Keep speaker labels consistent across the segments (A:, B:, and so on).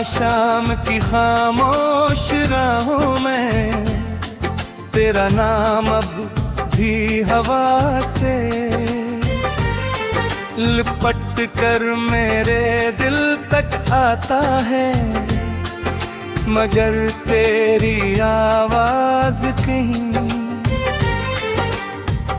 A: शाम की खामोश राहों में तेरा नाम अब भी हवा से लिपट कर मेरे दिल तक आता है, मगर तेरी आवाज कहीं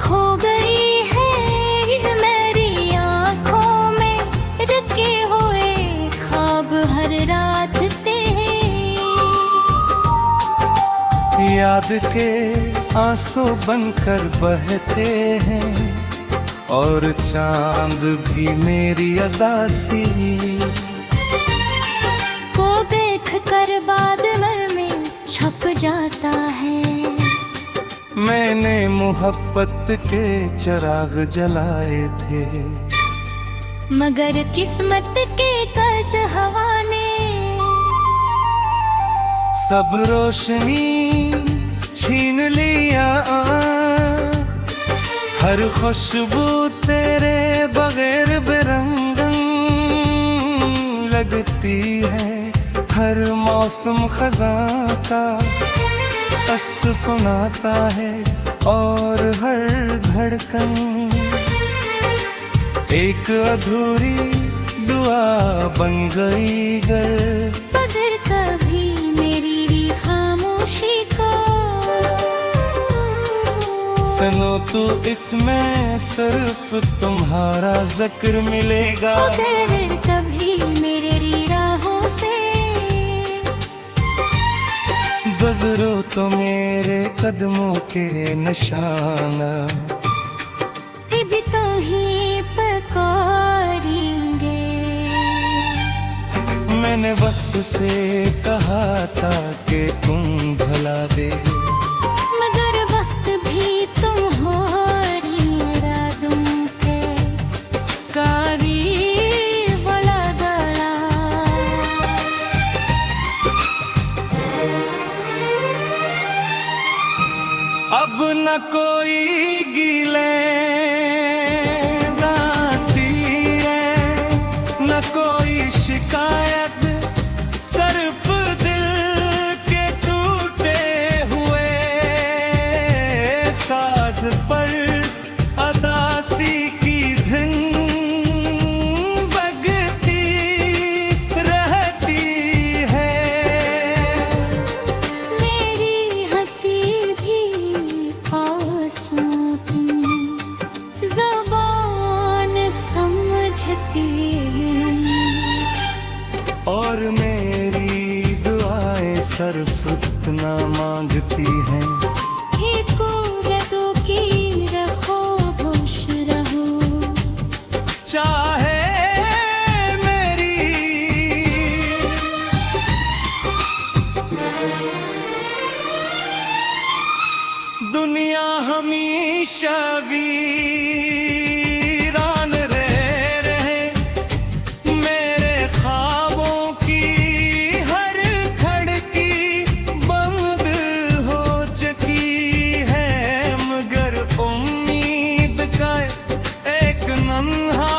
B: खो गई है मेरी आँखों में, रखे हुए ख्वाब हर रात तेरे।
A: याद के आंसू बनकर बहते हैं और चांद भी मेरी अदा सी
B: को देख कर बादल में छप जाता है।
A: मैंने मोहब्बत के चिराग जलाए थे,
B: मगर किस्मत के कस हवा ने
A: सब रोशनी छीन लिया। हर खुशबू तेरे बगैर बेरंगन लगती है, हर मौसम खज़ां का बस सुनाता है और हर धड़कन एक अधूरी दुआ बन गई गर।
B: मगर कभी मेरी खामोशी को
A: सुनो तू, इसमें सिर्फ तुम्हारा जिक्र मिलेगा।
B: मगर कभी मेरी राहों से
A: गुजरो तो मेरे कदमों के निशाना
B: भी तो ही पुकारेंगे।
A: मैंने वक्त से कहा था कि तुम भला दे,
B: मगर वक्त भी तुम्हारी इरादों के करीब लगा।
A: अब न कोई गीले गाती है, न कोई शिकायत, सिर्फ दिल के टूटे हुए साज पर अदासी की धुन बजती रहती है।
B: मेरी हंसी भी आंसू की ज़बान समझती है,
A: और मेरी दुआएं सिर्फ इतना मांगती हैं
B: कि कुर्रतों की रखो खुश रहो।
A: चाहे मेरी दुनिया हमेशा वीरान रहे, मेरे ख्वाबों की हर खिड़की बंद हो चुकी है, मगर उम्मीद का एक नन्हा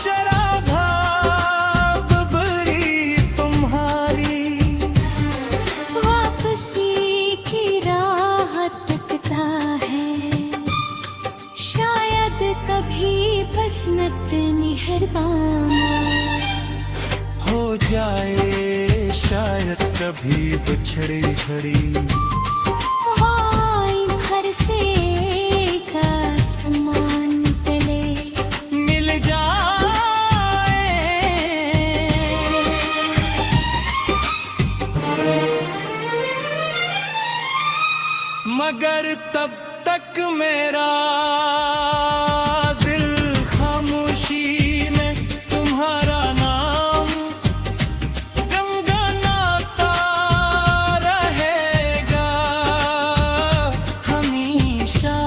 A: चरागा बबरी तुम्हारी
B: वापसी की राह तकता है, शायद कभी बसनत मेहरबान
A: हो जाए, शायद कभी बिछड़ी घड़ी
B: वाई घर से का समान तले
A: मिल जाए। मगर तब तक मेरा दिल खामोशी में तुम्हारा नाम गंगानाता रहेगा हमेशा।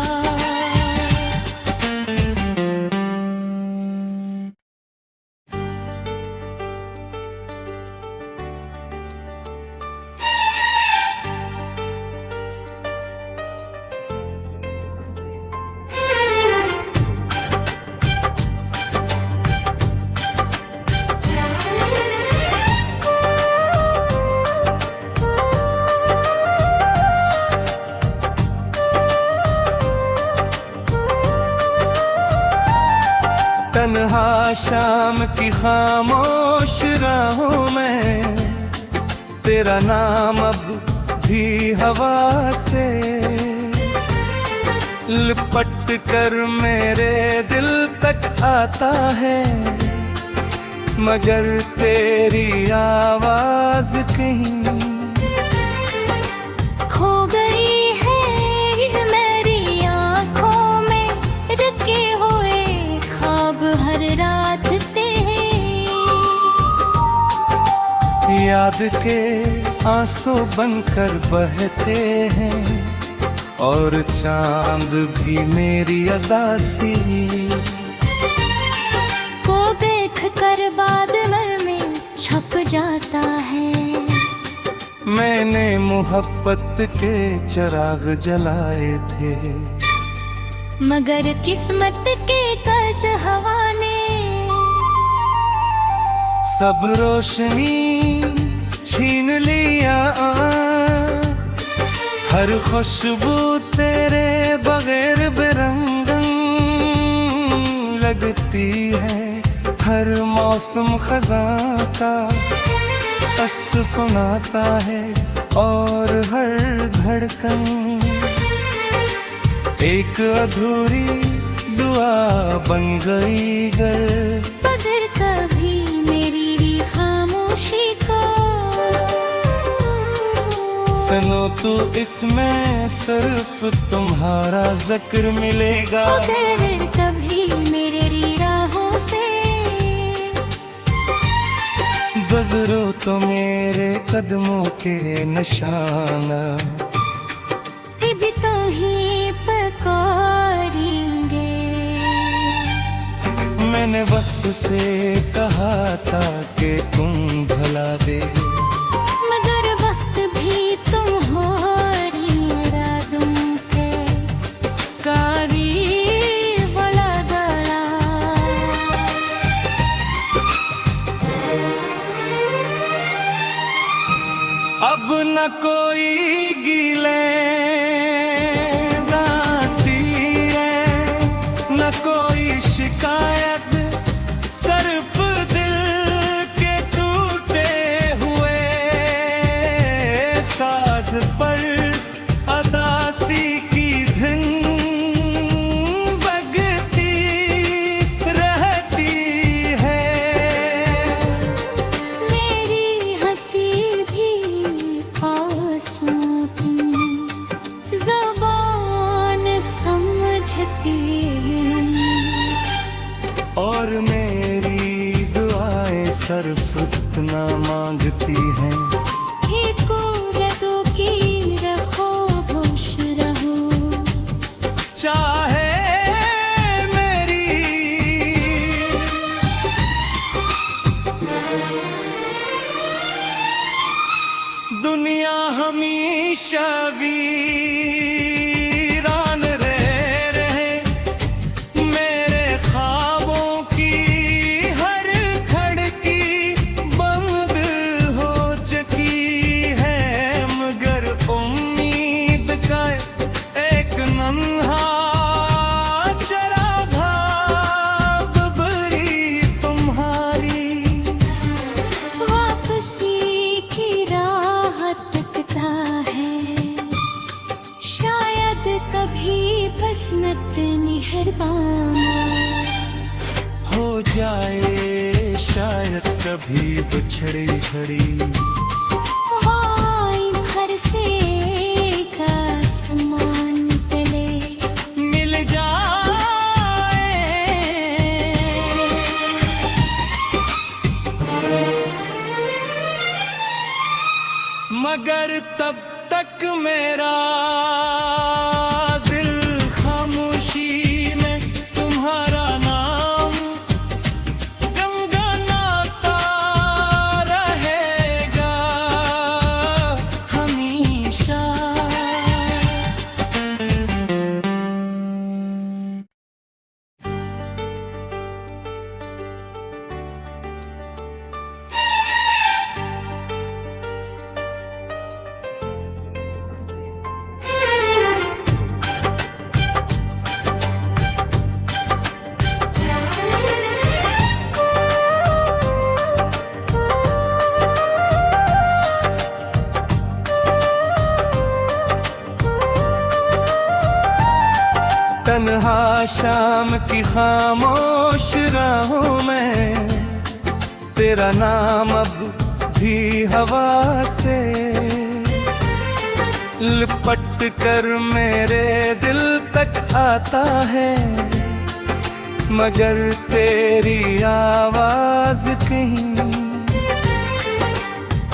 A: शाम की खामोश राहों में तेरा नाम अब भी हवा से लिपट कर मेरे दिल तक आता है, मगर तेरी आवाज कहीं
B: खो गई है मेरी आँखों में, रखे हुए ख्वाब हर रात तेरे।
A: याद के आंसू बनकर बहते हैं और चांद भी मेरी अदा सी
B: को देख कर बादल में छप जाता है।
A: मैंने मोहब्बत के चिराग जलाए थे,
B: मगर किस्मत के कस हवा ने
A: सब रोशनी छीन लिया। हर खुशबू तेरे बगैर बेरंगन लगती है, हर मौसम खजां का बस सुनाता है और हर धड़कन एक अधूरी दुआ बन गई गर।
B: बदर कभी मेरी खामोशी को,
A: सुनो तू इसमें सिर्फ तुम्हारा जिक्र मिलेगा।
B: अगर कभी मेरी राहों से
A: गुजरो तो मेरे कदमों के निशाना
B: भी तो ही पुकारेंगे।
A: मैंने वक्त से कहा था कि तुम भला दे,
B: मगर वक्त भी तुम्हारी इरादों के करीब लग रहा।
A: अब न कोई गीले गाती है, न कोई शिकायत, सिर्फ दिल के टूटे हुए साज पर अदासी की धुन बजती रहती है।
B: मेरी हंसी भी आंसुओं की ज़बान समझती है,
A: और मेरी दुआएं सिर्फ इतना मांगती हैं।
B: को रदो की रखो खुश रहो,
A: चाहे मेरी दुनिया हमेशा वीरान रहे, मेरे ख्वाबों की हर खिड़की बंद हो चुकी है, मगर उम्मीद का एक नन्हा चरागा बबरी तुम्हारी
B: वापसी की राह तकता है। शायद कभी बसमत मेहरबान
A: हो जाए, शायद कभी बिछड़ी घड़ी
B: वाई भर से का समान तले
A: मिल जाए। मगर तब तक मेरा दिल खामोशी में तुम्हारा नाम गंगानाता रहेगा हमेशा। तन्हा शाम की खामोश राहों में तेरा नाम अब भी हवा से लिपट कर मेरे दिल तक आता है, मगर तेरी आवाज कहीं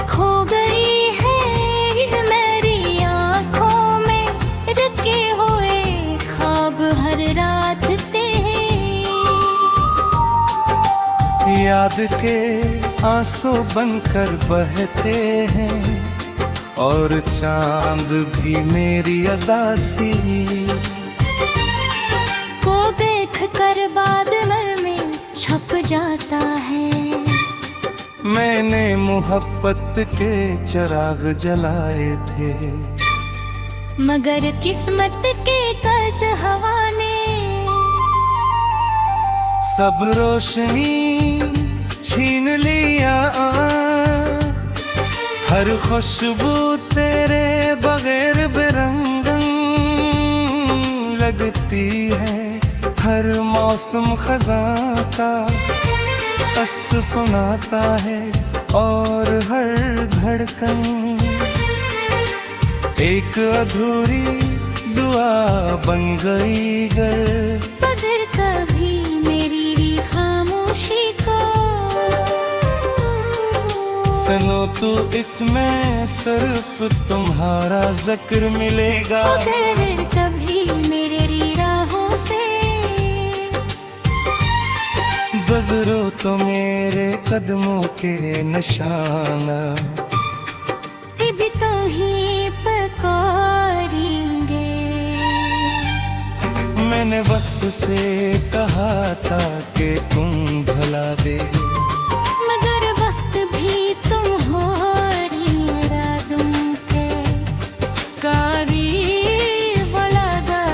B: खो गई है मेरी आँखों में, रखे हुए ख्वाब हर रात तेरे।
A: याद के आंसू बनकर बहते हैं और चांद भी मेरी अदा सी
B: को देख कर बादल में छप जाता है।
A: मैंने मोहब्बत के चिराग जलाए थे,
B: मगर किस्मत के कर्ज हवा ने
A: सब रोशनी छीन लिया। हर खुशबू तेरे बगैर बेरंगन लगती है, हर मौसम खज़ां का बस सुनाता है और हर धड़कन एक अधूरी दुआ बन गई गर।
B: मगर कभी मेरी खामोशी को
A: सुनो तू, इसमें सिर्फ तुम्हारा जिक्र मिलेगा।
B: मगर कभी मेरी राहों से
A: गुजरो तो मेरे कदमों के निशाना
B: भी तो ही पुकारेंगे।
A: मैंने वक्त से कहा था कि तुम भला दे,
B: मगर वक्त भी तुम्हारी इरादों के करीब लगा।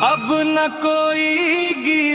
A: अब न कोई गिर